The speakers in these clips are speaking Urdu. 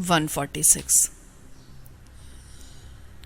146।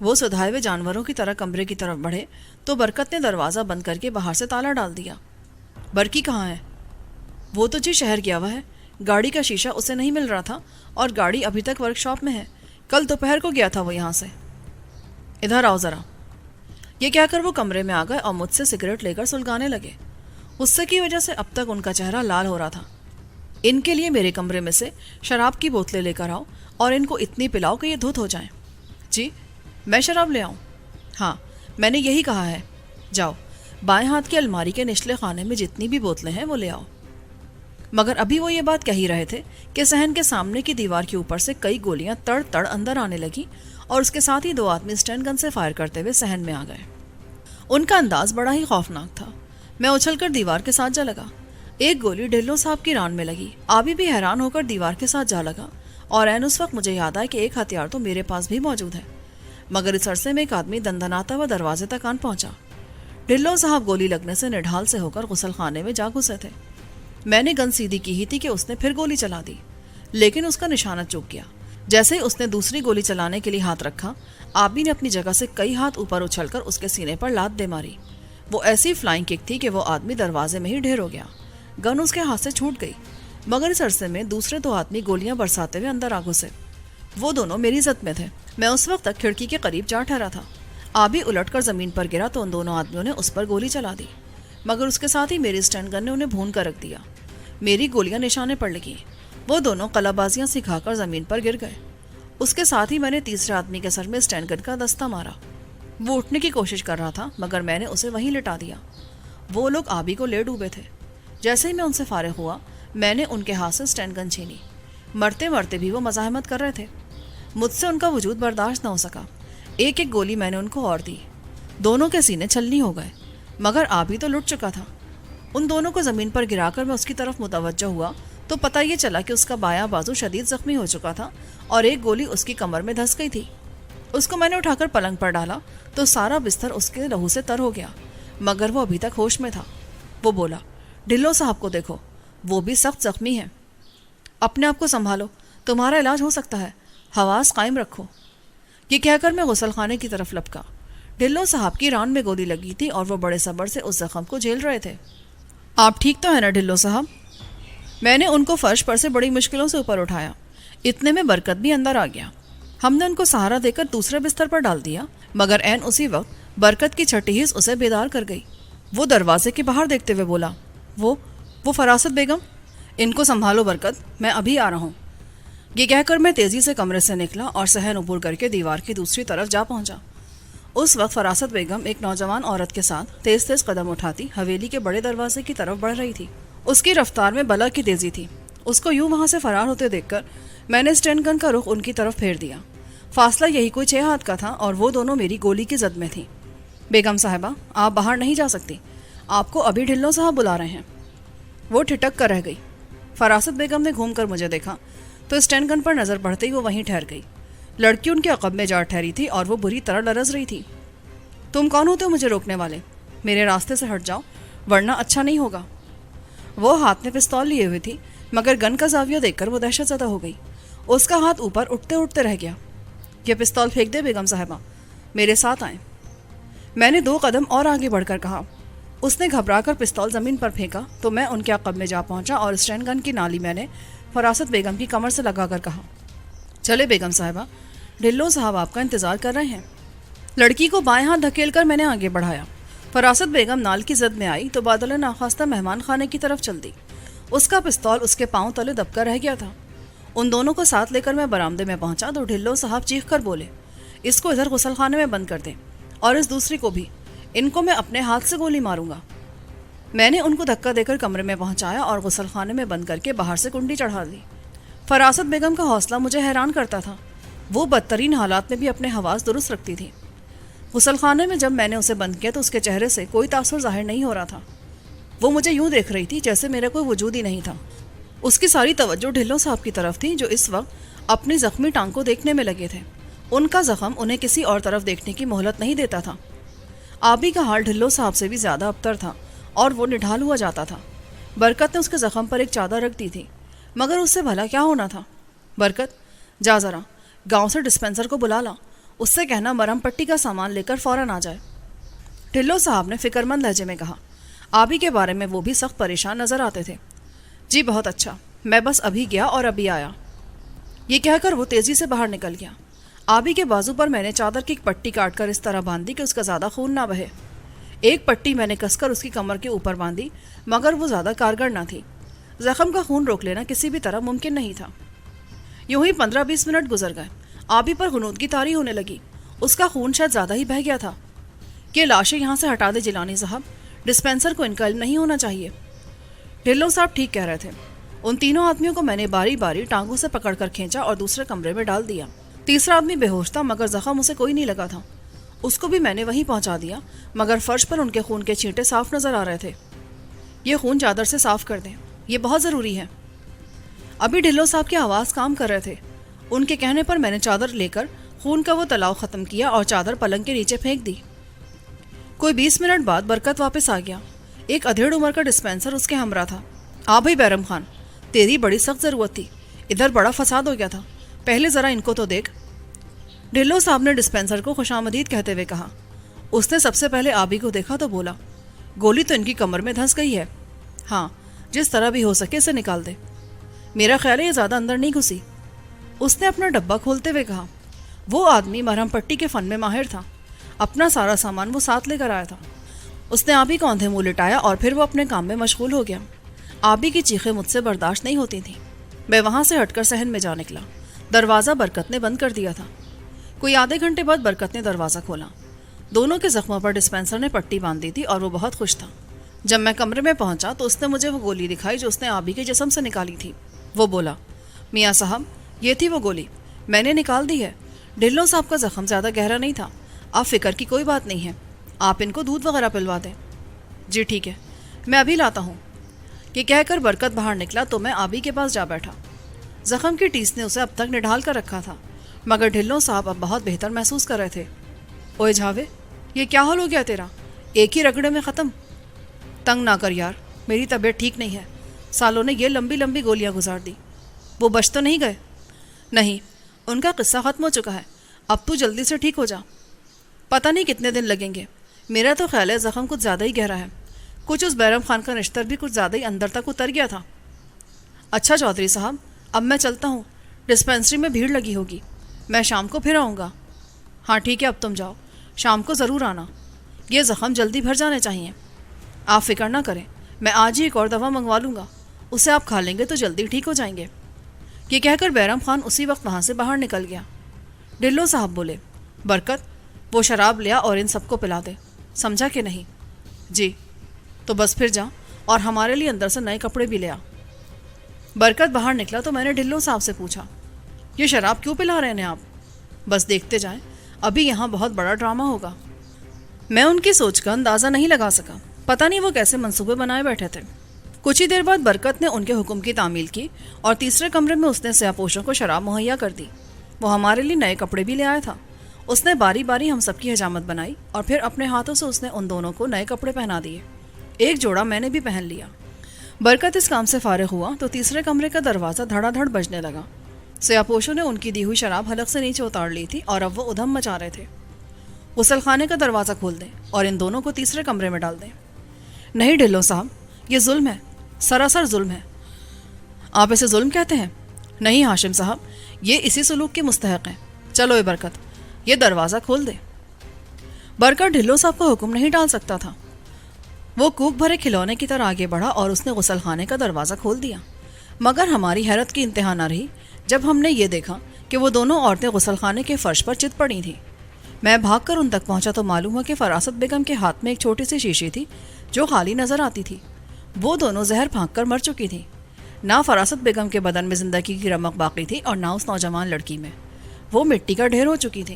وہ سدھائے ہوئے جانوروں کی طرح کمرے کی طرف بڑھے تو برکت نے دروازہ بند کر کے باہر سے تالا ڈال دیا۔ برکی کہاں ہے؟ وہ تو جی شہر گیا ہوا ہے، گاڑی کا شیشہ اسے نہیں مل رہا تھا اور گاڑی ابھی تک ورک شاپ میں ہے، کل دوپہر کو گیا تھا وہ یہاں سے۔ ادھر آؤ ذرا۔ یہ کہہ کر وہ کمرے میں آ گئے اور مجھ سے سگریٹ لے کر سلگانے لگے۔ غصے کی وجہ سے اب تک ان کا چہرہ لال ہو رہا تھا۔ ان کے لیے میرے کمرے میں سے شراب کی بوتلیں لے کر آؤ اور ان کو اتنی پلاؤ کہ یہ دھت ہو جائیں۔ جی میں شراب لے آؤں؟ ہاں میں نے یہی کہا ہے، جاؤ بائیں ہاتھ کی الماری کے نچلے خانے میں جتنی بھی بوتلیں ہیں وہ لے آؤ۔ مگر ابھی وہ یہ بات کہہ ہی رہے تھے کہ صحن کے سامنے کی دیوار کے اوپر سے کئی گولیاں تڑ تڑ اندر آنے لگی اور اس کے ساتھ ہی 2 آدمی اسٹین گن سے فائر کرتے ہوئے صحن میں آ گئے۔ ان کا انداز بڑا ہی خوفناک تھا۔ میں اچھل کر دیوار کے ساتھ جا لگا۔ ایک گولی ڈھلو صاحب کی ران میں لگی۔ آبی بھی حیران ہو کر دیوار کے ساتھ جا لگا اور عین اس وقت مجھے یاد آیا کہ ایک ہتھیار تو میرے پاس بھی موجود ہے۔ مگر اس عرصے میں ایک آدمی دندناتا ہوا دروازے تک آن پہنچا۔ ڈھلو صاحب گولی لگنے سے نڈھال سے ہو کر غسل خانے میں جا گھسے تھے۔ میں نے گن سیدھی کی ہی تھی کہ اس نے پھر گولی چلا دی، لیکن اس کا نشانہ چوک گیا۔ جیسے ہی اس نے دوسری گولی چلانے کے لیے ہاتھ رکھا، آبی نے اپنی جگہ سے کئی ہاتھ اوپر اچھل کر اس کے سینے پر لات دے ماری۔ وہ ایسی فلائنگ کک تھی کہ وہ آدمی دروازے میں ہی ڈھیر ہو گیا۔ گن اس کے ہاتھ سے چھوٹ گئی، مگر اس عرصے میں دوسرے 2 آدمی گولیاں برساتے ہوئے اندر آ گھسے۔ وہ دونوں میری زد میں تھے۔ میں اس وقت تک کھڑکی کے قریب جا ٹھہرا تھا۔ آبی الٹ کر زمین پر گرا تو ان دونوں آدمیوں نے اس پر گولی چلا دی، مگر اس کے ساتھ ہی میری اسٹین گن نے انہیں بھون کر رکھ دیا۔ میری گولیاں نشانے پر لگی۔ وہ دونوں قلع بازیاں سکھا کر زمین پر گر گئے۔ اس کے ساتھ ہی میں نے تیسرے آدمی کے سر میں اسٹین گن کا دستہ مارا۔ وہ اٹھنے کی کوشش کر رہا تھا، مگر میں نے اسے وہیں لٹا دیا۔ وہ لوگ آبی کو لے ڈوبے تھے۔ جیسے ہی میں ان سے فارغ ہوا، میں نے ان کے ہاتھ سے اسٹین گن چھینی۔ مرتے مرتے بھی وہ مزاحمت کر رہے تھے۔ مجھ سے ان کا وجود برداشت نہ ہو سکا۔ ایک ایک گولی میں نے ان کو اور دی۔ دونوں کے سینے چھلنی ہو گئے، مگر آبی تو لٹ چکا تھا۔ ان دونوں کو زمین پر گرا کر میں اس کی طرف متوجہ ہوا تو پتہ یہ چلا کہ اس کا بایاں بازو شدید زخمی ہو چکا تھا اور ایک گولی اس کی کمر میں دھس گئی تھی۔ اس کو میں نے اٹھا کر پلنگ پر ڈالا تو سارا بستر اس کے لہو سے تر ہو گیا، مگر وہ ابھی تک ہوش میں تھا۔ وہ بولا، ڈھلو صاحب کو دیکھو، وہ بھی سخت زخمی ہے، اپنے آپ کو سنبھالو، تمہارا علاج ہو سکتا ہے، حواس قائم رکھو۔ یہ کہہ کر میں غسل خانے کی طرف لپکا۔ ڈھلو صاحب کی ران میں گولی لگی تھی اور وہ بڑے صبر سے اس زخم کو جھیل رہے تھے۔ آپ ٹھیک تو ہے نا ڈھلو صاحب؟ میں نے ان کو فرش پر سے بڑی مشکلوں سے اوپر اٹھایا۔ اتنے میں برکت بھی اندر آ گیا۔ ہم نے ان کو سہارا دے کر دوسرے بستر پر ڈال دیا، مگر عین اسی وقت برکت کی چھٹی حص اسے بیدار کر گئی۔ وہ دروازے کے باہر دیکھتے ہوئے بولا، وہ فراست بیگم، ان کو سنبھالو برکت، میں ابھی آ رہا ہوں۔ یہ کہہ کر میں تیزی سے کمرے سے نکلا اور صحن عبور کر کے دیوار کی دوسری طرف جا پہنچا۔ اس وقت فراست بیگم ایک نوجوان عورت کے ساتھ تیز تیز قدم اٹھاتی حویلی کے بڑے دروازے کی طرف بڑھ رہی تھی۔ اس کی رفتار میں بلا کی تیزی تھی۔ اس کو یوں وہاں سے فرار ہوتے دیکھ کر میں نے اسٹین گن کا رخ ان کی طرف پھیر دیا۔ فاصلہ یہی کوئی 6 ہاتھ کا تھا اور وہ دونوں میری گولی کی زد میں تھیں۔ بیگم صاحبہ، آپ باہر نہیں جا سکتی، آپ کو ابھی ڈھلو صاحب بلا رہے ہیں۔ وہ ٹھٹک کر رہ گئی۔ فراست بیگم نے گھوم کر مجھے دیکھا تو اسٹین گن پر نظر پڑتے ہی وہ وہیں ٹھہر گئی۔ لڑکی ان کے عقب میں جا ٹھہری تھی اور وہ بری طرح لرز رہی تھی۔ تم کون ہوتے ہو مجھے روکنے والے؟ میرے راستے سے ہٹ جاؤ ورنہ اچھا نہیں ہوگا۔ وہ ہاتھ میں پستول لیے ہوئے تھی، مگر گن کا زاویہ دیکھ کر وہ دہشت زدہ ہو گئی۔ اس کا ہاتھ اوپر اٹھتے اٹھتے رہ گیا۔ یہ پستول پھینک دے بیگم صاحبہ، میرے ساتھ آئیں۔ میں نے 2 قدم اور آگے بڑھ کر کہا۔ اس نے گھبرا کر پستول زمین پر پھینکا تو میں ان کے عقب میں جا پہنچا اور اسٹین گن کی نالی میں نے فراست بیگم کی کمر سے لگا کر کہا، چلے بیگم صاحبہ، ڈھلو صاحب آپ کا انتظار کر رہے ہیں۔ لڑکی کو بائیں ہاتھ دھکیل کر میں نے آگے بڑھایا۔ فراست بیگم نال کی زد میں آئی تو بادل ناخواستہ مہمان خانے کی طرف چل دی۔ اس کا پستول اس کے پاؤں تلے دب کر رہ گیا تھا۔ ان دونوں کو ساتھ لے کر میں برآمدے میں پہنچا تو ڈھلو صاحب چیخ کر بولے، اس کو ادھر غسل خانے میں بند کر دیں اور اس دوسری کو بھی، ان کو میں اپنے ہاتھ سے گولی ماروں گا۔ میں نے ان کو دھکا دے کر کمرے میں پہنچایا اور غسل خانے میں بند کر کے باہر سے کنڈی چڑھا دی۔ فراست بیگم کا حوصلہ مجھے حیران کرتا تھا۔ وہ بدترین حالات میں بھی اپنے حواس درست رکھتی تھی۔ غسل خانے میں جب میں نے اسے بند کیا تو اس کے چہرے سے کوئی تاثر ظاہر نہیں ہو رہا تھا۔ وہ مجھے یوں دیکھ رہی تھی جیسے میرا کوئی وجود ہی نہیں تھا۔ اس کی ساری توجہ ڈھلو صاحب کی طرف تھی جو اس وقت اپنی زخمی ٹانگ کو دیکھنے میں لگے تھے۔ ان کا زخم انہیں کسی اور طرف دیکھنے کی مہلت نہیں دیتا تھا۔ آبی کا حال ڈھلو صاحب سے بھی زیادہ ابتر تھا اور وہ نڈھال ہوا جاتا تھا۔ برکت نے اس کے زخم پر ایک چادر رکھ دی تھی، مگر اس سے بھلا کیا ہونا تھا؟ برکت، جا ذرا گاؤں سے ڈسپینسر کو بلا لا اس سے کہنا مرہم پٹی کا سامان لے کر فوراً آ جائے۔ ڈھلو صاحب نے فکر مند لہجے میں کہا۔ آبی کے بارے میں وہ بھی سخت پریشان نظر آتے تھے۔ جی بہت اچھا، میں بس ابھی گیا اور ابھی آیا۔ یہ کہہ کر وہ تیزی سے باہر نکل گیا۔ آبی کے بازو پر میں نے چادر کی ایک پٹی کاٹ کر اس طرح باندھی کہ اس کا زیادہ خون نہ بہے۔ ایک پٹی میں نے کس کر اس کی کمر کے اوپر باندھی، مگر وہ زیادہ کارگر نہ تھی۔ زخم کا خون روک لینا کسی بھی طرح ممکن نہیں تھا۔ یوں ہی 15-20 منٹ گزر گئے۔ آبی پر غنودگی طاری ہونے لگی۔ اس کا خون شاید زیادہ ہی بہہ گیا تھا۔ کہ لاشیں یہاں سے ہٹا دے جیلانی صاحب، ڈسپینسر کو ان کا علم نہیں ہونا چاہیے۔ ڈھلو صاحب ٹھیک کہہ رہے تھے۔ ان تینوں آدمیوں کو میں نے باری باری ٹانگوں سے پکڑ کر کھینچا اور دوسرے کمرے میں ڈال دیا۔ تیسرا آدمی بے ہوش تھا، مگر زخم اسے کوئی نہیں لگا تھا۔ اس کو بھی میں نے وہیں پہنچا دیا، مگر فرش پر ان کے خون کے چھینٹے صاف نظر آ رہے تھے۔ یہ خون چادر سے صاف کر دیں، یہ بہت ضروری ہے۔ ابھی ڈھلو صاحب کی آواز کام کر رہے تھے۔ ان کے کہنے پر میں نے چادر لے کر خون کا وہ تلاؤ ختم کیا اور چادر پلنگ کے نیچے پھینک دی۔ کوئی 20 منٹ بعد برکت واپس آ گیا۔ ایک ادھیڑ عمر کا ڈسپینسر اس کے ہمراہ تھا۔ آ بھائی بیرم خان، تیری بڑی سخت ضرورت تھی، ادھر بڑا فساد ہو گیا تھا، پہلے ذرا ان کو تو دیکھ۔ ڈھلو صاحب نے ڈسپینسر کو خوش آمدید کہتے ہوئے کہا۔ اس نے سب سے پہلے آبی کو دیکھا تو بولا، گولی تو ان کی کمر میں دھنس گئی ہے۔ ہاں، جس طرح بھی ہو سکے اسے نکال دے۔ میرا خیال ہے یہ زیادہ اندر نہیں گھسی۔ اس نے اپنا ڈبہ کھولتے ہوئے کہا۔ وہ آدمی مرہم پٹی کے فن میں ماہر تھا۔ اپنا سارا سامان وہ ساتھ لے کر آیا تھا۔ اس نے آبی کو اندھے منہ لٹایا اور پھر وہ اپنے کام میں مشغول ہو گیا۔ آبی کی چیخیں مجھ سے برداشت نہیں ہوتی تھیں۔ میں وہاں سے ہٹ کر صحن میں جا نکلا۔ دروازہ برکت نے بند کر دیا تھا۔ کوئی آدھے گھنٹے بعد برکت نے دروازہ کھولا۔ دونوں کے زخموں پر ڈسپینسر نے پٹی باندھ دی تھی اور وہ بہت خوش تھا۔ جب میں کمرے میں پہنچا تو اس نے مجھے وہ گولی دکھائی جو اس نے آبی کے جسم سے نکالی تھی۔ وہ بولا، میاں صاحب، یہ تھی وہ گولی، میں نے نکال دی ہے۔ ڈھلو صاحب کا زخم زیادہ گہرا نہیں تھا، آپ فکر کی کوئی بات نہیں ہے، آپ ان کو دودھ وغیرہ پلوا دیں۔ جی ٹھیک ہے، میں ابھی لاتا ہوں۔ یہ کہہ کر برکت باہر نکلا تو میں آبی کے پاس جا بیٹھا۔ زخم کی ٹیس نے اسے اب تک نڈھال کر رکھا تھا، مگر ڈھلو صاحب اب بہت بہتر محسوس کر رہے تھے۔ اوے جھاوے، یہ کیا حال ہو گیا تیرا؟ ایک ہی رگڑے میں ختم؟ تنگ نہ کر یار، میری طبیعت ٹھیک نہیں ہے، سالوں نے یہ لمبی لمبی گولیاں گزار دی۔ وہ بچ تو نہیں گئے؟ نہیں، ان کا قصہ ختم ہو چکا ہے، اب تو جلدی سے ٹھیک ہو جا۔ پتہ نہیں کتنے دن لگیں گے، میرا تو خیال ہے زخم کچھ زیادہ ہی گہرا ہے، کچھ اس بیرم خان کا نشتر بھی کچھ زیادہ ہی اندر تک اتر گیا تھا۔ اچھا چودھری صاحب، اب میں چلتا ہوں، ڈسپینسری میں بھیڑ لگی ہوگی، میں شام کو پھر آؤں گا۔ ہاں ٹھیک ہے، اب تم جاؤ، شام کو ضرور آنا، یہ زخم جلدی بھر جانے چاہیے۔ آپ فکر نہ کریں، میں آج ہی ایک اور دوا منگوا لوں گا، اسے آپ کھا لیں گے تو جلدی ٹھیک ہو جائیں گے۔ یہ کہہ کر بیرم خان اسی وقت وہاں سے باہر نکل گیا۔ ڈھلو صاحب بولے، برکت، وہ شراب لیا اور ان سب کو پلا دے، سمجھا کہ نہیں؟ جی۔ تو بس پھر جا اور ہمارے لیے اندر سے نئے کپڑے بھی لے آ۔ برکت باہر نکلا تو میں نے ڈھلو صاحب سے پوچھا، یہ شراب کیوں پلا رہے ہیں آپ؟ بس دیکھتے جائیں، ابھی یہاں بہت بڑا ڈرامہ ہوگا۔ میں ان کی سوچ کا اندازہ نہیں لگا سکا، پتہ نہیں وہ کیسے منصوبے بنائے بیٹھے تھے۔ کچھ ہی دیر بعد برکت نے ان کے حکم کی تعمیل کی اور تیسرے کمرے میں اس نے سیاہ پوشوں کو شراب مہیا کر دی۔ وہ ہمارے لیے نئے کپڑے بھی لے آیا تھا۔ اس نے باری باری ہم سب کی حجامت بنائی اور پھر اپنے ہاتھوں سے اس نے ان دونوں کو نئے کپڑے پہنا دیے۔ ایک جوڑا میں نے بھی پہن لیا۔ برکت اس کام سے فارغ ہوا تو تیسرے کمرے کا دروازہ دھڑا دھڑ بجنے لگا۔ سیاہ پوشوں نے ان کی دی ہوئی شراب حلق سے نیچے اتار لی تھی اور اب وہ ادھم مچا رہے تھے۔ غسل خانے کا دروازہ کھول دیں اور ان دونوں کو تیسرے کمرے میں ڈال دیں۔ نہیں ڈھلو صاحب، یہ ظلم ہے، سراسر ظلم ہے۔ آپ اسے ظلم کہتے ہیں؟ نہیں ہاشم صاحب، یہ اسی سلوک کے مستحق ہیں۔ چلو اے برکت، یہ دروازہ کھول دے۔ برکت ڈھلو صاحب کا حکم نہیں ٹال سکتا تھا۔ وہ کوک بھرے کھلونے کی طرح آگے بڑھا اور اس نے غسل خانے کا دروازہ کھول دیا، مگر ہماری حیرت کی انتہا نہ رہی جب ہم نے یہ دیکھا کہ وہ دونوں عورتیں غسل خانے کے فرش پر چت پڑی تھیں۔ میں بھاگ کر ان تک پہنچا تو معلوم ہوا کہ فراست بیگم کے ہاتھ میں ایک چھوٹی سی شیشی تھی جو خالی نظر آتی تھی۔ وہ دونوں زہر پھانک کر مر چکی تھیں۔ نہ فراست بیگم کے بدن میں زندگی کی رمق باقی تھی اور نہ اس نوجوان لڑکی میں، وہ مٹی کا ڈھیر ہو چکی تھی۔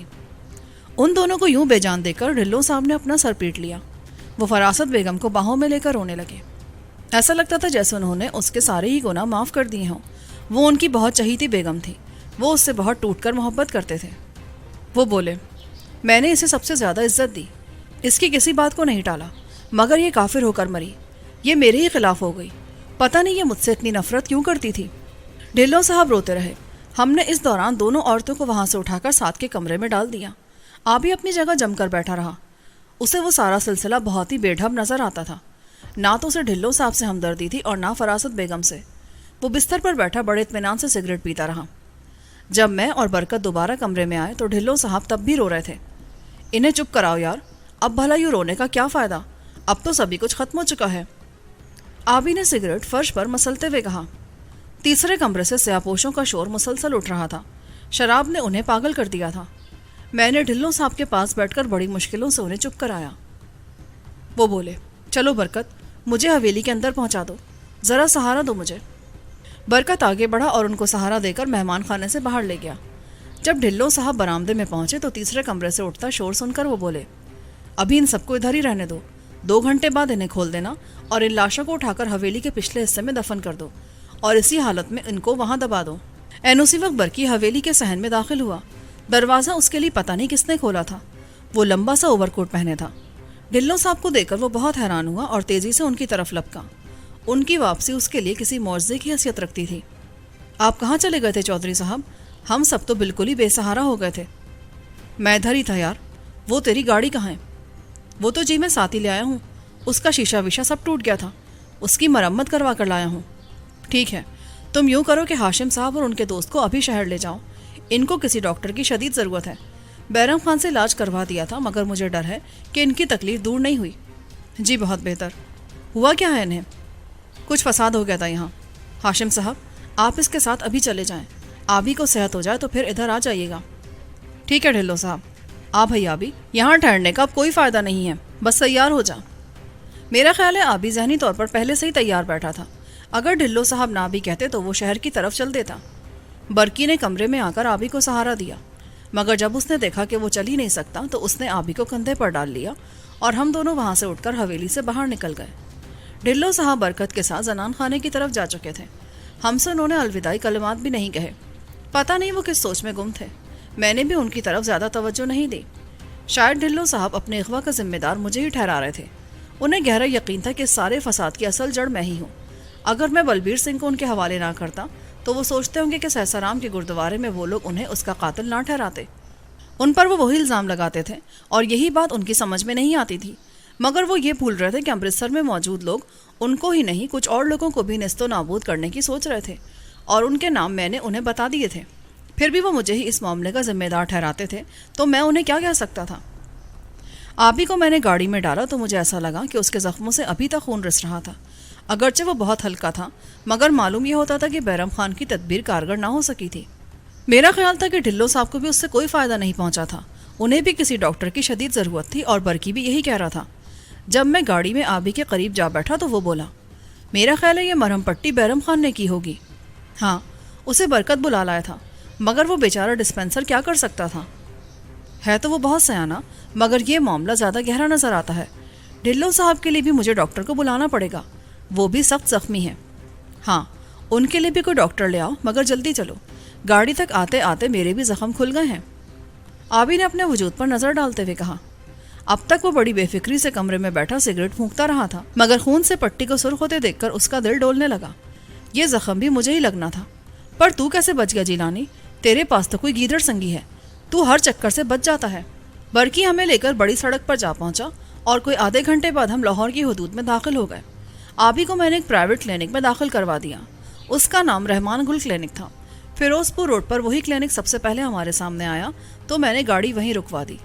ان دونوں کو یوں بے جان دیکھ کر ڈھلو صاحب نے اپنا سر پیٹ لیا۔ وہ فراست بیگم کو باہوں میں لے کر رونے لگے۔ ایسا لگتا تھا جیسے انہوں نے اس کے سارے ہی گناہ معاف کر دیے ہوں۔ وہ ان کی بہت چہیتی بیگم تھی، وہ اس سے بہت ٹوٹ کر محبت کرتے تھے۔ وہ بولے، میں نے اسے سب سے زیادہ عزت دی، اس کی کسی بات کو نہیں ٹالا، مگر یہ کافر ہو کر مری، یہ میرے ہی خلاف ہو گئی، پتہ نہیں یہ مجھ سے اتنی نفرت کیوں کرتی تھی۔ ڈھلو صاحب روتے رہے۔ ہم نے اس دوران دونوں عورتوں کو وہاں سے اٹھا کر ساتھ کے کمرے میں ڈال دیا۔ آبی اپنی جگہ جم کر بیٹھا رہا. اسے وہ سارا سلسلہ بہت ہی بے ڈھب نظر آتا تھا. نہ تو اسے ڈھلو صاحب سے ہمدردی تھی اور نہ فراست بیگم سے. وہ بستر پر بیٹھا بڑے اطمینان سے سگریٹ پیتا رہا. جب میں اور برکت دوبارہ کمرے میں آئے تو ڈھلو صاحب تب بھی رو رہے تھے. انہیں چپ کراؤ یار، اب بھلا یوں رونے کا کیا فائدہ، اب تو سبھی کچھ ختم ہو چکا ہے. آبی نے سگریٹ فرش پر مسلتے ہوئے کہا. تیسرے کمرے سے سیاپوشوں کا شور مسلسل اٹھ رہا تھا. شراب نے انہیں پاگل کر دیا تھا. میں نے ڈھلو صاحب کے پاس بیٹھ کر بڑی مشکلوں سے انہیں چپ کرایا. وہ بولے، چلو برکت، مجھے حویلی کے اندر پہنچا دو، ذرا سہارا دو مجھے. برکت آگے بڑھا اور ان کو سہارا دے کر مہمان خانے سے باہر لے گیا. جب ڈھلو صاحب برآمدے میں پہنچے تو تیسرے کمرے سے اٹھتا شور سن کر وہ بولے، ابھی ان سب کو ادھر ہی رہنے دو، 2 گھنٹے بعد انہیں کھول دینا اور ان لاشوں کو اٹھا کر حویلی کے پچھلے حصے میں دفن کر دو اور اسی حالت میں ان کو وہاں دبا دو. اسی وقت برکی حویلی کے صحن میں داخل ہوا. دروازہ اس کے لیے پتہ نہیں کس نے کھولا تھا. وہ لمبا سا اوور کوٹ پہنے تھا. ڈھلو صاحب کو دیکھ کر وہ بہت حیران ہوا اور تیزی سے ان کی طرف لپکا. ان کی واپسی اس کے لیے کسی معجزے کی حیثیت رکھتی تھی. آپ کہاں چلے گئے تھے چودھری صاحب؟ ہم سب تو بالکل ہی بے سہارا ہو گئے تھے. میں ادھر ہی تھا یار. وہ تیری گاڑی کہاں ہے؟ وہ تو جی میں ساتھ ہی لے آیا ہوں. اس کا شیشہ ویشہ سب ٹوٹ گیا تھا، اس کی مرمت کروا کر لایا ہوں. ٹھیک ہے، تم یوں کرو کہ ہاشم صاحب اور ان کے دوست کو ابھی شہر لے جاؤ. ان کو کسی ڈاکٹر کی شدید ضرورت ہے. بیرم خان سے علاج کروا دیا تھا مگر مجھے ڈر ہے کہ ان کی تکلیف دور نہیں ہوئی. جی بہت بہتر. ہوا کیا ہے انہیں؟ کچھ فساد ہو گیا تھا یہاں. ہاشم صاحب آپ اس کے ساتھ ابھی چلے جائیں. آبی کو صحت ہو جائے تو پھر ادھر آ جائیے گا. ٹھیک ہے ڈھلو صاحب. بھائی آبی، یہاں ٹھہرنے کا اب کوئی فائدہ نہیں ہے، بس تیار ہو جا. میرا خیال ہے آبی ذہنی طور پر پہلے سے ہی تیار بیٹھا تھا. اگر ڈھلو صاحب نہ بھی کہتے تو وہ شہر کی طرف چل دیتا. برکی نے کمرے میں آ کر آبی کو سہارا دیا مگر جب اس نے دیکھا کہ وہ چل ہی نہیں سکتا تو اس نے آبی کو کندھے پر ڈال لیا اور ہم دونوں وہاں سے اٹھ کر حویلی سے باہر نکل گئے. ڈھلو صاحب برکت کے ساتھ زنان خانے کی طرف جا چکے تھے. ہم سے انہوں نے الوداعی کلمات بھی نہیں کہے. پتہ نہیں وہ کس سوچ میں گم تھے. میں نے بھی ان کی طرف زیادہ توجہ نہیں دی. شاید ڈھلو صاحب اپنے اغوا کا ذمہ دار مجھے ہی ٹھہرا رہے تھے. انہیں گہرا یقین تھا کہ سارے فساد کی اصل جڑ میں ہی ہوں. اگر میں بلبیر سنگھ کو ان کے حوالے نہ کرتا تو وہ سوچتے ہوں گے کہ سہسرام کے گردوارے میں وہ لوگ انہیں اس کا قاتل نہ ٹھہراتے. ان پر وہ وہی الزام لگاتے تھے اور یہی بات ان کی سمجھ میں نہیں آتی تھی. مگر وہ یہ بھول رہے تھے کہ امرتسر میں موجود لوگ ان کو ہی نہیں کچھ اور لوگوں کو بھی نیست و نابود کرنے کی سوچ رہے تھے اور ان کے نام میں نے انہیں بتا دیے تھے. پھر بھی وہ مجھے ہی اس معاملے کا ذمہ دار ٹھہراتے تھے تو میں انہیں کیا کہہ سکتا تھا. آبی کو میں نے گاڑی میں ڈالا تو مجھے ایسا لگا کہ اس کے زخموں سے ابھی تک خون رس رہا تھا. اگرچہ وہ بہت ہلکا تھا مگر معلوم یہ ہوتا تھا کہ بیرم خان کی تدبیر کارگر نہ ہو سکی تھی. میرا خیال تھا کہ ڈھلو صاحب کو بھی اس سے کوئی فائدہ نہیں پہنچا تھا. انہیں بھی کسی ڈاکٹر کی شدید ضرورت تھی اور برکی بھی یہی کہہ رہا تھا. جب میں گاڑی میں آبی کے قریب جا بیٹھا تو وہ بولا، میرا خیال ہے یہ مرہم پٹی بیرم خان نے کی ہوگی. ہاں، اسے برکت بلا لایا تھا مگر وہ بیچارہ ڈسپینسر کیا کر سکتا تھا. ہے تو وہ بہت سیانہ مگر یہ معاملہ زیادہ گہرا نظر آتا ہے. ڈھلو صاحب کے لیے بھی مجھے ڈاکٹر کو بلانا پڑے گا. وہ بھی سخت زخمی ہیں. ہاں، ان کے لیے بھی کوئی ڈاکٹر لے آؤ مگر جلدی چلو. گاڑی تک آتے آتے میرے بھی زخم کھل گئے ہیں. آبی نے اپنے وجود پر نظر ڈالتے ہوئے کہا. اب تک وہ بڑی بے فکری سے کمرے میں بیٹھا سگریٹ پھونکتا رہا تھا مگر خون سے پٹی کو سرخ ہوتے دیکھ کر اس کا دل ڈولنے لگا. یہ زخم بھی مجھے ہی لگنا تھا. پر تو کیسے بچ گیا جیلانی؟ تیرے پاس تو کوئی گیدڑ سنگی ہے، تو ہر چکر سے بچ جاتا ہے. برکی ہمیں لے کر بڑی سڑک پر جا پہنچا اور کوئی آدھے گھنٹے بعد ہم لاہور کی حدود میں داخل ہو گئے. آبی کو میں نے ایک پرائیویٹ کلینک میں داخل کروا دیا. اس کا نام رحمان گل کلینک تھا. فیروز پور روڈ پر وہی کلینک سب سے پہلے ہمارے سامنے آیا تو میں نے گاڑی وہیں رکوا دی.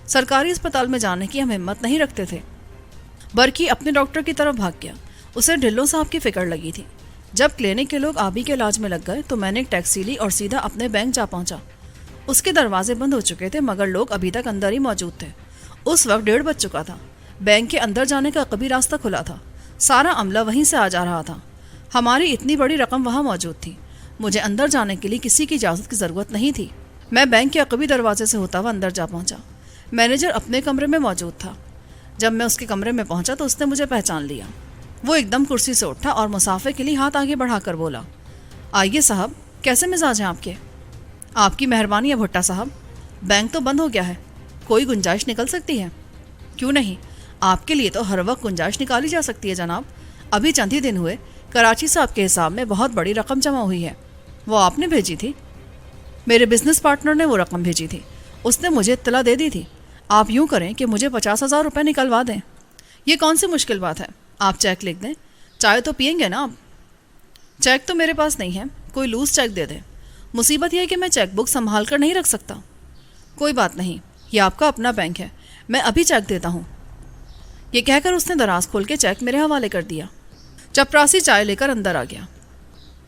سرکاری اسپتال میں جانے کی ہم ہمت نہیں رکھتے تھے. برکی اپنے ڈاکٹر کی طرف بھاگ گیا. اسے ڈھلو صاحب کی فکر لگی تھی. جب کلینک کے لوگ آبی کے علاج میں لگ گئے تو میں نے ایک ٹیکسی لی اور سیدھا اپنے بینک جا پہنچا. اس کے دروازے بند ہو چکے تھے مگر لوگ ابھی تک اندر ہی موجود تھے. اس وقت 1:30 بج چکا تھا. بینک کے اندر جانے کا کبھی راستہ کھلا تھا. سارا عملہ وہیں سے آ جا رہا تھا. ہماری اتنی بڑی رقم وہاں موجود تھی. مجھے اندر جانے کے لیے کسی کی اجازت کی ضرورت نہیں تھی. میں بینک کے عقبی دروازے سے ہوتا ہوا اندر جا پہنچا. مینیجر اپنے کمرے میں موجود تھا. جب میں اس کے کمرے میں پہنچا تو اس نے مجھے پہچان لیا. وہ ایک دم کرسی سے اٹھا اور مسافے کے لیے ہاتھ آگے بڑھا کر بولا، آئیے صاحب، کیسے مزاج ہیں آپ کے؟ آپ کی مہربانی ہے بھٹا صاحب. بینک تو بند ہو گیا ہے، کوئی گنجائش نکل سکتی ہے؟ کیوں نہیں، آپ کے لیے تو ہر وقت گنجائش نکالی جا سکتی ہے جناب. ابھی چند ہی دن ہوئے کراچی سے آپ کے حساب میں بہت بڑی رقم جمع ہوئی ہے. وہ آپ نے بھیجی تھی؟ میرے بزنس پارٹنر نے وہ رقم بھیجی تھی. اس نے مجھے اطلاع دے دی تھی۔ آپ یوں کریں کہ مجھے 50,000 روپے نکلوا دیں۔ یہ کون سی مشکل بات ہے؟ آپ چیک لکھ دیں، چائے تو پئیں گے نا آپ؟ چیک تو میرے پاس نہیں ہے، کوئی لوز چیک دے دیں۔ مصیبت یہ ہے کہ میں چیک بک سنبھال کر نہیں رکھ سکتا۔ کوئی بات نہیں، یہ آپ کا اپنا بینک ہے، میں ابھی چیک دیتا ہوں۔ یہ کہہ کر اس نے دراز کھول کے چیک میرے حوالے کر دیا۔ چپراسی چائے لے کر اندر آ گیا۔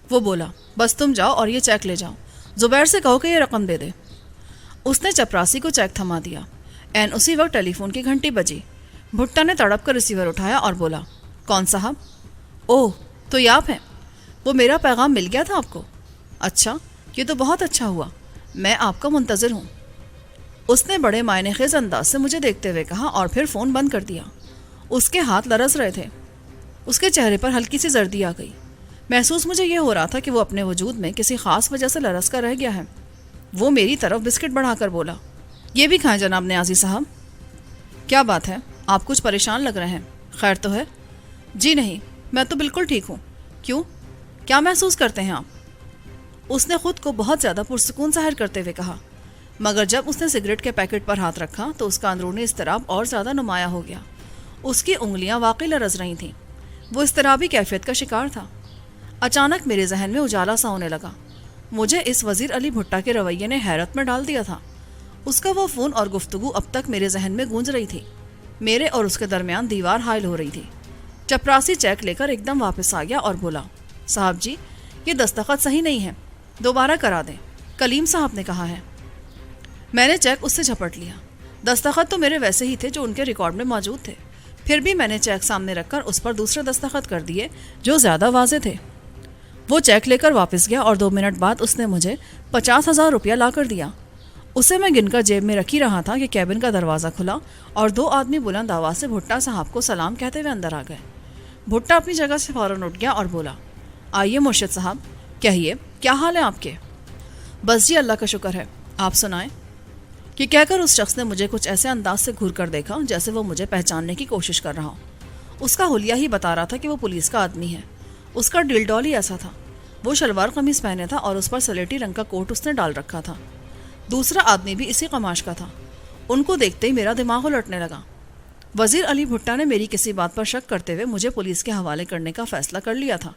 وہ بولا، بس تم جاؤ اور یہ چیک لے جاؤ، زبیر سے کہو کہ یہ رقم دے دے۔ اس نے چپراسی کو چیک تھما دیا۔ عین اسی وقت ٹیلی فون کی گھنٹی بجی۔ بھٹا نے تڑپ کر ریسیور اٹھایا اور بولا، کون صاحب؟ اوہ، تو یہ آپ ہیں؟ وہ میرا پیغام مل گیا تھا آپ کو؟ اچھا، یہ تو بہت اچھا ہوا، میں آپ کا منتظر ہوں۔ اس نے بڑے معنی خیز انداز سے مجھے دیکھتے ہوئے کہا اور پھر فون بند کر دیا۔ اس کے ہاتھ لرز رہے تھے، اس کے چہرے پر ہلکی سی زردی آ گئی۔ محسوس مجھے یہ ہو رہا تھا کہ وہ اپنے وجود میں کسی خاص وجہ سے لرز کر رہ گیا ہے۔ وہ میری طرف بسکٹ بڑھا کر بولا، یہ بھی کھائیں جناب نیازی صاحب۔ کیا بات ہے، آپ کچھ پریشان لگ رہے ہیں، خیر تو ہے؟ جی نہیں، میں تو بالکل ٹھیک ہوں۔ کیوں، کیا محسوس کرتے ہیں آپ؟ اس نے خود کو بہت زیادہ پرسکون ظاہر کرتے ہوئے کہا، مگر جب اس نے سگریٹ کے پیکٹ پر ہاتھ رکھا تو اس کا اندرونی اضطراب اور زیادہ نمایاں ہو گیا۔ اس کی انگلیاں واقعی لرز رہی تھیں۔ وہ اضطرابی کیفیت کا شکار تھا۔ اچانک میرے ذہن میں اجالا سا ہونے لگا۔ مجھے اس وزیر علی بھٹا کے رویے نے حیرت میں ڈال دیا تھا۔ اس کا وہ فون اور گفتگو اب تک میرے ذہن میں گونج رہی تھی۔ میرے اور اس کے درمیان دیوار حائل ہو رہی تھی۔ چپراسی چیک لے کر ایک دم واپس آ گیا اور بولا، صاحب جی، یہ دستخط صحیح نہیں ہے، دوبارہ کرا دیں، کلیم صاحب نے کہا ہے۔ میں نے چیک اس سے جھپٹ لیا۔ دستخط تو میرے ویسے ہی تھے جو ان کے ریکارڈ میں موجود تھے، پھر بھی میں نے چیک سامنے رکھ کر اس پر دوسرے دستخط کر دیے جو زیادہ واضح تھے۔ وہ چیک لے کر واپس گیا اور 2 منٹ بعد اس نے مجھے 50,000 روپیہ لا کر دیا۔ اسے میں گن کر جیب میں رکھ ہی رہا تھا کہ کیبن کا دروازہ کھلا اور 2 آدمی بلند آواز سے بھٹا صاحب کو سلام کہتے ہوئے اندر آ گئے۔ بھٹا اپنی جگہ سے فوراً اٹھ گیا اور بولا، آئیے مرشد صاحب، کہیے کیا حال ہے آپ کے؟ بس جی، اللہ کا شکر ہے، آپ سنائیں۔ یہ کہہ کر اس شخص نے مجھے کچھ ایسے انداز سے گھور کر دیکھا جیسے وہ مجھے پہچاننے کی کوشش کر رہا ہو۔ اس کا حلیہ ہی بتا رہا تھا کہ وہ پولیس کا آدمی ہے۔ اس کا ڈل ڈول ہی ایسا تھا۔ وہ شلوار قمیص پہنے تھا اور اس پر سلیٹی رنگ کا کوٹ اس نے ڈال رکھا تھا۔ دوسرا آدمی بھی اسی قماش کا تھا۔ ان کو دیکھتے ہی میرا دماغ الٹنے لگا۔ وزیر علی بھٹا نے میری کسی بات پر شک کرتے ہوئے مجھے پولیس کے حوالے کرنے کا فیصلہ کر لیا تھا۔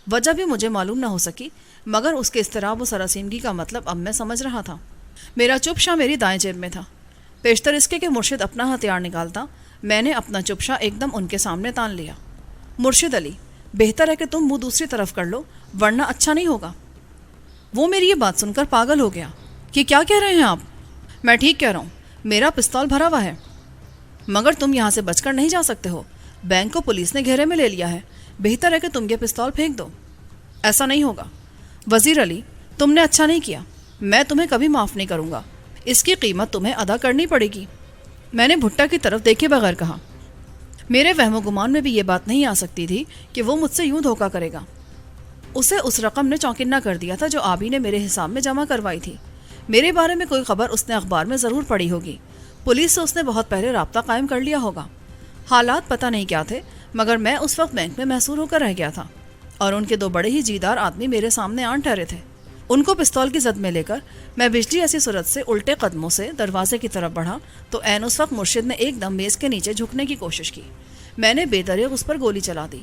وجہ بھی مجھے معلوم نہ ہو سکی، مگر اس کے اضطراب و سراسیمگی کا مطلب اب میں سمجھ رہا تھا۔ میرا چپ شاہ میری دائیں جیب میں تھا۔ پیشتر اس کے کہ مرشد اپنا ہتھیار نکالتا، میں نے اپنا چپ شاہ ایک دم ان کے سامنے تان لیا۔ مرشد علی، بہتر ہے کہ تم منہ دوسری طرف کر لو، ورنہ اچھا نہیں ہوگا۔ وہ میری یہ بات سن کر پاگل ہو گیا۔ کہ کیا کہہ رہے ہیں آپ؟ میں ٹھیک کہہ رہا ہوں، میرا پستول بھرا ہوا ہے۔ مگر تم یہاں سے بچ کر نہیں جا سکتے ہو، بینک کو پولیس نے گھیرے میں لے لیا ہے، بہتر ہے کہ تم یہ پستول پھینک دو۔ ایسا نہیں ہوگا وزیر علی، تم نے اچھا نہیں کیا، میں تمہیں کبھی معاف نہیں کروں گا، اس کی قیمت تمہیں ادا کرنی پڑے گی۔ میں نے بھٹا کی طرف دیکھے بغیر کہا۔ میرے وہم و گمان میں بھی یہ بات نہیں آ سکتی تھی کہ وہ مجھ سے یوں دھوکہ کرے گا۔ اسے اس رقم نے چونکنا کر دیا تھا جو آبی نے میرے حساب میں جمع کروائی تھی۔ میرے بارے میں کوئی خبر اس نے اخبار میں ضرور پڑھی ہوگی، پولیس سے اس نے بہت پہلے رابطہ قائم کر لیا ہوگا۔ حالات پتہ نہیں کیا تھے، مگر میں اس وقت بینک میں محصور ہو کر رہ گیا تھا اور ان کے 2 بڑے ہی جیدار آدمی میرے سامنے آن ٹھہرے تھے۔ ان کو پستول کی زد میں لے کر میں بجلی ایسی صورت سے الٹے قدموں سے دروازے کی طرف بڑھا تو عین اس وقت مرشد نے ایک دم میز کے نیچے جھکنے کی کوشش کی۔ میں نے بے دریغ اس پر گولی چلا دی۔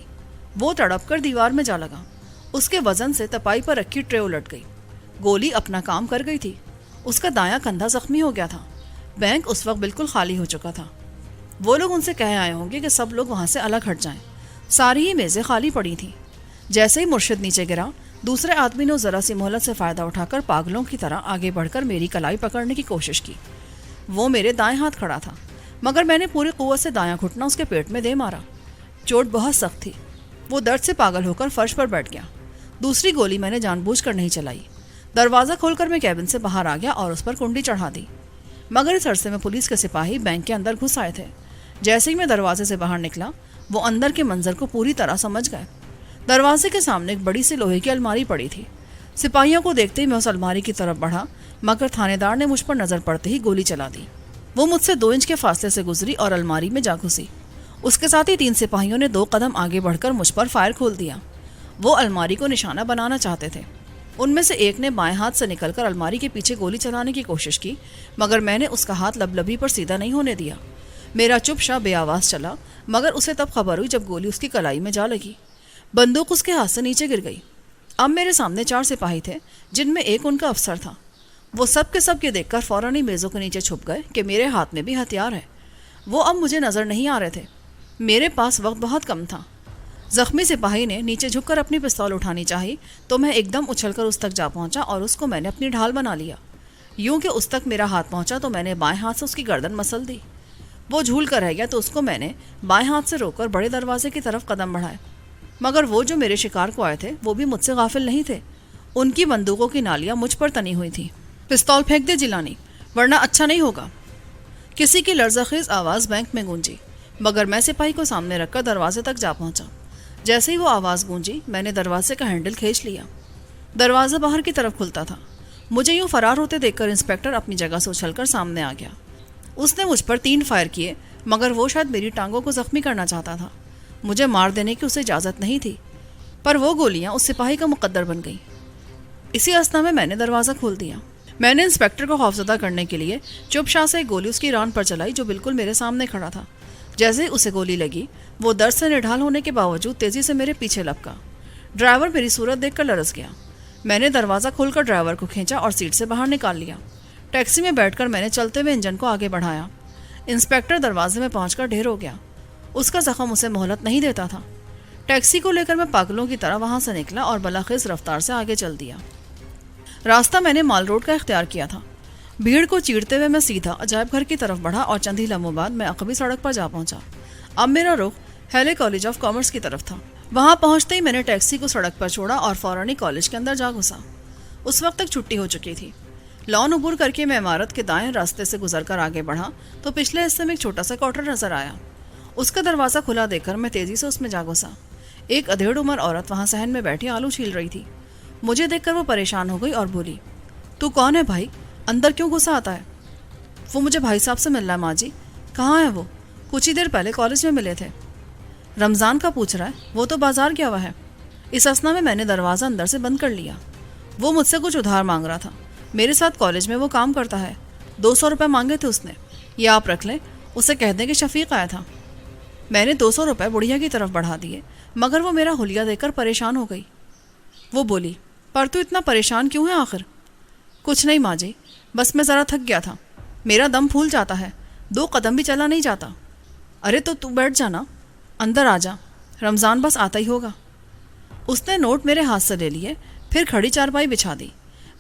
وہ تڑپ کر دیوار میں جا لگا۔ اس کے وزن سے تپائی پر رکھی ٹرے الٹ گئی۔ گولی اپنا کام کر گئی تھی۔ اس کا دایاں کندھا زخمی ہو گیا تھا۔ بینک اس وقت بالکل خالی ہو چکا تھا۔ وہ لوگ ان سے کہہ آئے ہوں گے کہ سب لوگ وہاں سے الگ ہٹ جائیں۔ ساری ہی میزیں خالی پڑی تھیں۔ جیسے ہی مرشد نیچے گرا، دوسرے آدمی نے ذرا سی مہلت سے فائدہ اٹھا کر پاگلوں کی طرح آگے بڑھ کر میری کلائی پکڑنے کی کوشش کی۔ وہ میرے دائیں ہاتھ کھڑا تھا، مگر میں نے پوری قوت سے دایاں گھٹنا اس کے پیٹ میں دے مارا۔ چوٹ بہت سخت تھی۔ وہ درد سے پاگل ہو کر فرش پر بیٹھ گیا۔ دوسری گولی میں نے جان بوجھ کر نہیں چلائی۔ دروازہ کھول کر میں کیبن سے باہر آ گیا اور اس پر کنڈی چڑھا دی، مگر اس عرصے میں پولیس کے سپاہی بینک کے اندر گھس آئے تھے۔ جیسے ہی میں دروازے سے باہر نکلا، وہ اندر کے منظر کو پوری طرح سمجھ گئے۔ دروازے کے سامنے ایک بڑی سی لوہے کی الماری پڑی تھی۔ سپاہیوں کو دیکھتے ہی میں اس الماری کی طرف بڑھا، مگر تھانے دار نے مجھ پر نظر پڑتے ہی گولی چلا دی۔ وہ مجھ سے 2 انچ کے فاصلے سے گزری اور الماری میں جا گھسی۔ اس کے ساتھ ہی 3 سپاہیوں نے 2 قدم آگے بڑھ کر مجھ پر فائر کھول دیا۔ وہ الماری کو نشانہ بنانا چاہتے تھے۔ ان میں سے ایک نے بائیں ہاتھ سے نکل کر الماری کے پیچھے گولی چلانے کی کوشش کی، مگر میں نے اس کا ہاتھ لبلبی پر سیدھا نہیں ہونے دیا۔ میرا چپ شا بے آواز چلا، مگر اسے تب خبر ہوئی جب گولی اس کی کلائی میں جا لگی۔ بندوق اس کے ہاتھ سے نیچے گر گئی۔ اب میرے سامنے 4 سپاہی تھے، جن میں ایک ان کا افسر تھا۔ وہ سب کے سب یہ دیکھ کر فوراً ہی میزوں کے نیچے چھپ گئے کہ میرے ہاتھ میں بھی ہتھیار ہے۔ وہ اب مجھے نظر نہیں آ رہے تھے۔ میرے پاس وقت بہت کم تھا۔ زخمی سپاہی نے نیچے جھک کر اپنی پستول اٹھانی چاہی تو میں ایک دم اچھل کر اس تک جا پہنچا اور اس کو میں نے اپنی ڈھال بنا لیا۔ یوں کہ اس تک میرا ہاتھ پہنچا تو میں نے بائیں ہاتھ سے اس کی گردن مسل دی۔ وہ جھول کر رہ گیا تو اس کو میں نے بائیں ہاتھ سے روک کر بڑے دروازے کی طرف قدم بڑھائے، مگر وہ جو میرے شکار کو آئے تھے وہ بھی مجھ سے غافل نہیں تھے۔ ان کی بندوقوں کی نالیاں مجھ پر تنی ہوئی تھیں۔ پستول پھینک دے جیلانی، ورنہ اچھا نہیں ہوگا۔ کسی کی لرزہ خیز آواز بینک میں گونجی، مگر میں سپاہی کو سامنے رکھ کر دروازے تک جا پہنچا۔ جیسے ہی وہ آواز گونجی میں نے دروازے کا ہینڈل کھینچ لیا۔ دروازہ باہر کی طرف کھلتا تھا۔ مجھے یوں فرار ہوتے دیکھ کر انسپکٹر اپنی جگہ سے اچھل کر سامنے آ گیا۔ اس نے مجھ پر 3 فائر کیے، مگر وہ شاید میری ٹانگوں کو زخمی کرنا چاہتا تھا۔ مجھے مار دینے کی اسے اجازت نہیں تھی، پر وہ گولیاں اس سپاہی کا مقدر بن گئیں۔ اسی اسنا میں نے دروازہ کھول دیا۔ میں نے انسپکٹر کو خوفزدہ کرنے کے لیے چپ شاہ سے ایک گولی اس کی ران پر چلائی جو بالکل میرے سامنے کھڑا تھا۔ جیسے ہی اسے گولی لگی وہ درد سے نڈھال ہونے کے باوجود تیزی سے میرے پیچھے لپکا۔ ڈرائیور میری صورت دیکھ کر لرز گیا۔ میں نے دروازہ کھول کر ڈرائیور کو کھینچا اور سیٹ سے باہر نکال لیا۔ ٹیکسی میں بیٹھ کر میں نے چلتے ہوئے انجن کو آگے بڑھایا۔ انسپکٹر دروازے میں پہنچ کر ڈھیر ہو گیا۔ اس کا زخم اسے مہلت نہیں دیتا تھا۔ ٹیکسی کو لے کر میں پاگلوں کی طرح وہاں سے نکلا اور بلاخیز رفتار سے آگے چل دیا۔ راستہ میں نے مال روڈ کا اختیار کیا تھا۔ بھیڑ کو چیرتے ہوئے میں سیدھا عجائب گھر کی طرف بڑھا اور چند ہی لمحوں بعد میں عقبی سڑک پر جا پہنچا۔ اب میرا رخ ہیلے کالج آف کامرس کی طرف تھا۔ وہاں پہنچتے ہی میں نے ٹیکسی کو سڑک پر چھوڑا اور فوراً کالج کے اندر جا گھسا۔ اس وقت تک چھٹی ہو چکی تھی۔ لان عبور کر کے میں عمارت کے دائیں راستے سے گزر کر آگے بڑھا تو پچھلے حصے میں ایک چھوٹا سا کوارٹر نظر آیا۔ اس کا دروازہ کھلا دیکھ کر میں تیزی سے اس میں جا گھسا۔ ایک ادھیڑ عمر عورت وہاں صحن میں بیٹھی آلو چھیل رہی تھی۔ مجھے دیکھ کر وہ پریشان ہو گئی اور بولی، تو کون ہے بھائی؟ اندر کیوں گھسا آتا ہے؟ وہ مجھے بھائی صاحب سے ملنا ہے ماں جی۔ کہاں ہے وہ؟ کچھ ہی دیر پہلے کالج میں ملے تھے۔ رمضان کا پوچھ رہا ہے، وہ تو بازار گیا ہوا ہے۔ اس اسنا میں نے دروازہ اندر سے بند کر لیا۔ وہ مجھ سے کچھ ادھار مانگ رہا تھا۔ میرے ساتھ کالج میں وہ کام کرتا ہے۔ 200 روپے مانگے تھے اس نے۔ یہ آپ رکھ لیں، اسے کہہ دیں کہ شفیق آیا تھا۔ میں نے 200 روپے بڑھیا کی طرف بڑھا دیے، مگر وہ میرا حلیہ دیکھ کر پریشان ہو گئی۔ وہ بولی، پر تو اتنا پریشان کیوں ہے آخر؟ کچھ نہیں ماں جی، بس میں ذرا تھک گیا تھا۔ میرا دم پھول جاتا ہے، 2 قدم بھی چلا نہیں جاتا۔ ارے تو بیٹھ جانا، اندر آ جا، رمضان بس آتا ہی ہوگا۔ اس نے نوٹ میرے ہاتھ سے لے لیے، پھر کھڑی چارپائی بچھا دی،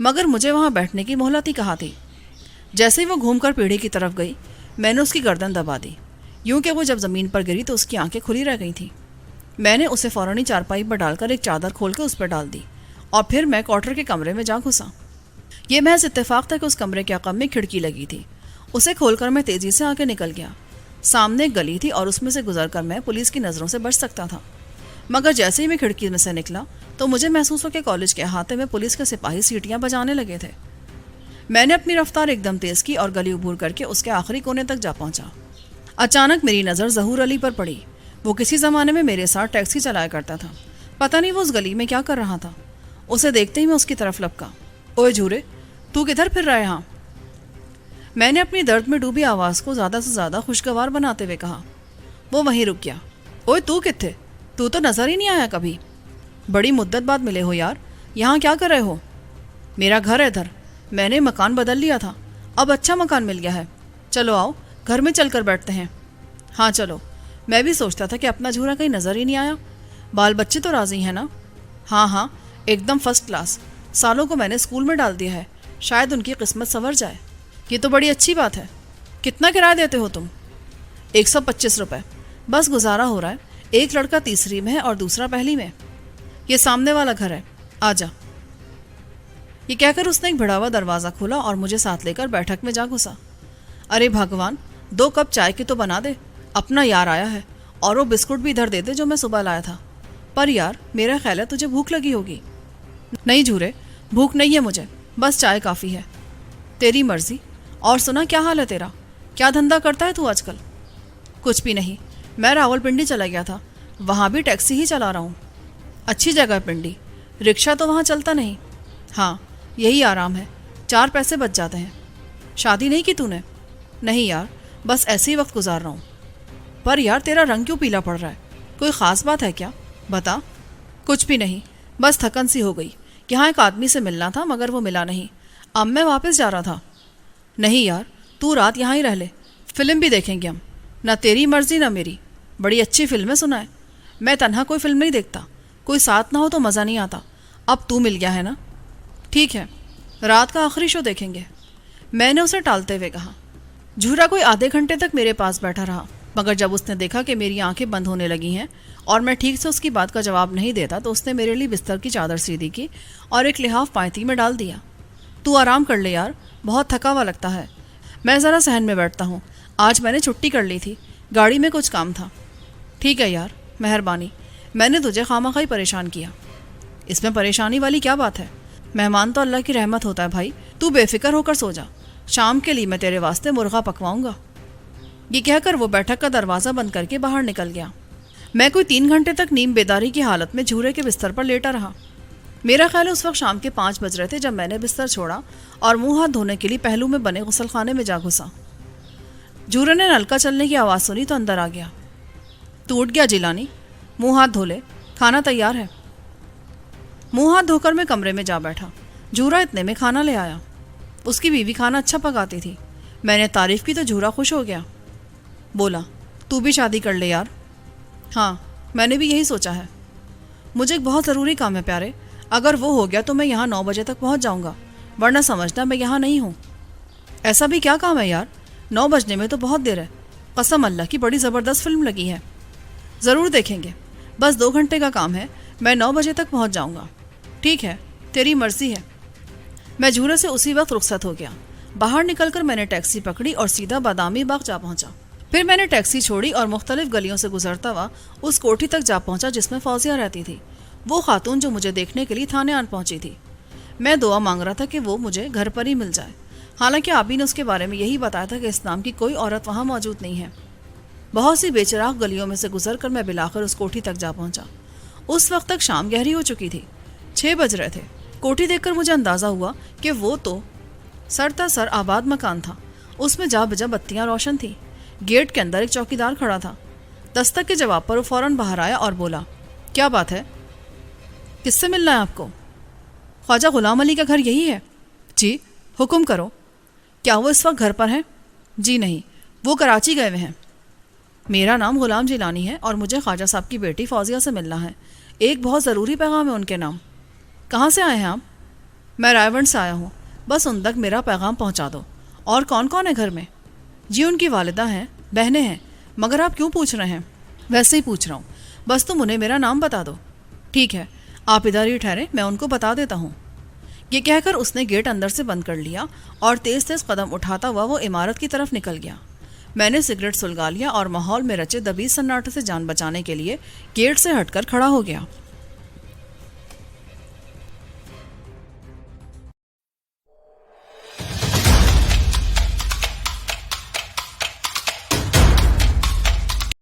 مگر مجھے وہاں بیٹھنے کی مہلت ہی کہا تھی۔ جیسے ہی وہ گھوم کر پیڑھی کی طرف گئی میں نے اس کی گردن دبا دی، یوں کہ وہ جب زمین پر گری تو اس کی آنکھیں کھلی رہ گئی تھیں۔ میں نے اسے فوراً چارپائی پر ڈال کر ایک چادر کھول کے اس پر ڈال دی اور پھر میں کوارٹر کے کمرے میں جا گھسا۔ یہ محض اتفاق تھا کہ اس کمرے کے عقب میں کھڑکی لگی تھی۔ اسے کھول کر میں تیزی سے آگے نکل گیا۔ سامنے ایک گلی تھی اور اس میں سے گزر کر میں پولیس کی نظروں سے بچ سکتا تھا، مگر جیسے ہی میں کھڑکی میں سے نکلا تو مجھے محسوس ہو کہ کالج کے احاطے میں پولیس کے سپاہی سیٹیاں بجانے لگے تھے۔ میں نے اپنی رفتار ایک دم تیز کی اور گلی عبور کر کے اس کے آخری کونے تک جا پہنچا۔ اچانک میری نظر ظہور علی پر پڑی۔ وہ کسی زمانے میں میرے ساتھ ٹیکسی چلایا کرتا تھا۔ پتہ نہیں وہ اس گلی میں کیا کر رہا تھا۔ اسے دیکھتے ہی میں اس کی طرف لپکا۔ اوئے جھورے، تو کدھر پھر رہا ہے یہاں؟ میں نے اپنی درد میں ڈوبی آواز کو زیادہ سے زیادہ خوشگوار بناتے ہوئے کہا۔ وہ وہیں رک گیا۔ اوئے تو کتھے؟ تو نظر ہی نہیں آیا کبھی۔ بڑی مدت بعد ملے ہو یار، یہاں کیا کر رہے ہو؟ میرا گھر ہے ادھر، میں نے مکان بدل لیا تھا، اب اچھا مکان مل گیا ہے۔ چلو آؤ گھر میں چل کر بیٹھتے ہیں۔ ہاں چلو، میں بھی سوچتا تھا کہ اپنا جھورا کہیں نظر ہی نہیں آیا۔ بال بچے تو راضی ہیں نا؟ ہاں ایک دم فرسٹ کلاس، سالوں کو میں نے اسکول میں ڈال دیا ہے، شاید ان کی قسمت سنور جائے۔ یہ تو بڑی اچھی بات ہے۔ کتنا کرایہ دیتے ہو تم؟ 125 روپے، بس گزارا ہو رہا ہے۔ ایک لڑکا تیسری میں ہے اور دوسرا پہلی میں۔ یہ سامنے والا گھر ہے، آ جا۔ یہ کہہ کر اس نے ایک بھڑا ہوا دروازہ کھولا اور مجھے ساتھ لے کر بیٹھک میں جا گھسا۔ ارے بھگوان، 2 کپ چائے کی تو بنا دے، اپنا یار آیا ہے، اور وہ بسکٹ بھی ادھر دے دے جو میں صبح لایا تھا۔ پر یار میرا خیال ہے تجھے بھوک لگی ہوگی۔ نہیں جھورے، بھوک نہیں ہے مجھے، بس چائے کافی ہے۔ تیری مرضی۔ اور سنا، کیا حال ہے تیرا؟ کیا دھندا کرتا ہے تو آج کل؟ کچھ بھی نہیں، میں راول پنڈی چلا گیا تھا، وہاں بھی ٹیکسی ہی چلا رہا ہوں۔ اچھی جگہ ہے پنڈی، رکشہ تو وہاں چلتا نہیں۔ ہاں یہی آرام ہے، 4 پیسے بچ جاتے ہیں۔ شادی نہیں کی تو نے؟ نہیں یار، بس ایسے ہی وقت گزار رہا ہوں۔ پر یار تیرا رنگ کیوں پیلا پڑ رہا ہے؟ کوئی خاص بات ہے کیا؟ بتا۔ کچھ بھی نہیں، بس تھکن سی ہو گئی۔ یہاں ایک آدمی سے ملنا تھا مگر وہ ملا نہیں، اب میں واپس جا رہا تھا۔ نہیں یار، تو رات یہاں ہی رہ لے، فلم بھی دیکھیں گے ہم، نہ تیری مرضی نہ میری۔ بڑی اچھی فلم ہے سنا ہے۔ میں تنہا کوئی فلم نہیں دیکھتا، کوئی ساتھ نہ ہو تو مزہ نہیں آتا۔ اب تو مل گیا ہے نا، ٹھیک ہے، رات کا آخری شو دیکھیں گے، میں نے اسے ٹالتے ہوئے کہا۔ جھورا کوئی آدھے گھنٹے تک میرے پاس بیٹھا رہا، مگر جب اس نے دیکھا کہ میری آنکھیں بند ہونے لگی ہیں اور میں ٹھیک سے اس کی بات کا جواب نہیں دیتا تو اس نے میرے لیے بستر کی چادر سیدھی کی اور ایک لحاف پائتی میں ڈال دیا۔ تو آرام کر لے یار، بہت تھکا ہوا لگتا ہے۔ میں ذرا صحن میں بیٹھتا ہوں، آج میں نے چھٹی کر لی تھی، گاڑی میں کچھ کام تھا۔ ٹھیک ہے یار، مہربانی، میں نے تجھے خواہ ہی پریشان کیا۔ اس میں پریشانی والی کیا بات ہے؟ مہمان تو اللہ کی رحمت ہوتا ہے بھائی، تو بے فکر ہو کر سو جا، شام کے لیے میں تیرے واسطے مرغا پکواؤں گا۔ یہ کہہ کر وہ بیٹھک کا دروازہ بند کر کے باہر نکل گیا۔ میں کوئی 3 گھنٹے تک نیم بیداری کی حالت میں جھورے کے بستر پر لیٹا رہا۔ میرا خیال اس وقت شام کے 5 بج رہے تھے جب میں نے بستر چھوڑا اور منہ ہاتھ دھونے کے لیے پہلو میں بنے غسل خانے میں جا گھسا۔ جھورے نے نل کا چلنے کی آواز سنی تو اندر آ گیا۔ تو اٹھ گیا جیلانی، منہ ہاتھ دھو لے، کھانا تیار ہے۔ منہ ہاتھ دھو کر میں کمرے میں جا بیٹھا۔ جھورا اتنے میں کھانا لے آیا۔ اس کی بیوی کھانا اچھا پکاتی تھی۔ میں نے تعریف کی تو جھورا خوش ہو گیا، بولا تو بھی شادی کر لے یار۔ ہاں، میں نے بھی یہی سوچا ہے۔ مجھے ایک بہت ضروری کام ہے پیارے، اگر وہ ہو گیا تو میں یہاں 9 بجے تک پہنچ جاؤں گا، ورنہ سمجھنا میں یہاں نہیں ہوں۔ ایسا بھی کیا کام ہے یار، 9 بجنے میں تو بہت دیر ہے۔ قسم اللہ کی بڑی زبردست فلم لگی ہے، ضرور دیکھیں گے۔ بس 2 گھنٹے کا کام ہے، میں 9 بجے تک پہنچ جاؤں گا۔ ٹھیک ہے، تیری مرضی ہے۔ میں جھورے سے اسی وقت رخصت ہو گیا۔ باہر نکل کر میں نے ٹیکسی پکڑی اور سیدھا بادامی باغ جا پہنچا۔ پھر میں نے ٹیکسی چھوڑی اور مختلف گلیوں سے گزرتا ہوا اس کوٹھی تک جا پہنچا جس میں فوزیہ رہتی تھی، وہ خاتون جو مجھے دیکھنے کے لیے تھانے آن پہنچی تھی۔ میں دعا مانگ رہا تھا کہ وہ مجھے گھر پر ہی مل جائے، حالانکہ آبی نے اس کے بارے میں یہی بتایا تھا کہ اس نام کی کوئی عورت وہاں موجود نہیں ہے۔ بہت سی بے چراغ گلیوں میں سے گزر کر میں بلاخر اس کوٹھی تک جا پہنچا۔ اس وقت تک شام گہری ہو چکی تھی، 6 بج رہے تھے۔ کوٹھی دیکھ کر مجھے اندازہ ہوا کہ وہ تو سر تا سر آباد مکان تھا، اس میں جا بجا بتیاں روشن تھیں۔ گیٹ کے اندر ایک چوکیدار کھڑا تھا۔ دستک کے جواب پر وہ فوراً باہر آیا اور بولا، کیا بات ہے؟ کس سے ملنا ہے آپ کو؟ خواجہ غلام علی کا گھر یہی ہے؟ جی، حکم کرو۔ کیا وہ اس وقت گھر پر ہیں؟ جی نہیں، وہ کراچی گئے ہوئے ہیں۔ میرا نام غلام جیلانی ہے اور مجھے خواجہ صاحب کی بیٹی فوزیہ سے ملنا ہے، ایک بہت ضروری پیغام ہے ان کے نام۔ کہاں سے آئے ہیں آپ؟ میں رائے ونڈ سے آیا ہوں، بس ان تک میرا پیغام پہنچا دو۔ اور کون کون ہے گھر میں؟ جی ان کی والدہ ہیں، بہنیں ہیں۔ مگر آپ کیوں پوچھ رہے ہیں؟ ویسے ہی پوچھ رہا ہوں، بس تم انہیں میرا نام بتا دو۔ ٹھیک ہے، آپ ادھر ہی ٹھہریں، میں ان کو بتا دیتا ہوں۔ یہ کہہ کر اس نے گیٹ اندر سے بند کر لیا اور تیز تیز قدم اٹھاتا ہوا وہ عمارت کی طرف نکل گیا۔ میں نے سگریٹ سلگا لیا اور ماحول میں رچے دبی سناٹے سے جان بچانے کے لیے گیٹ سے ہٹ کر کھڑا ہو گیا۔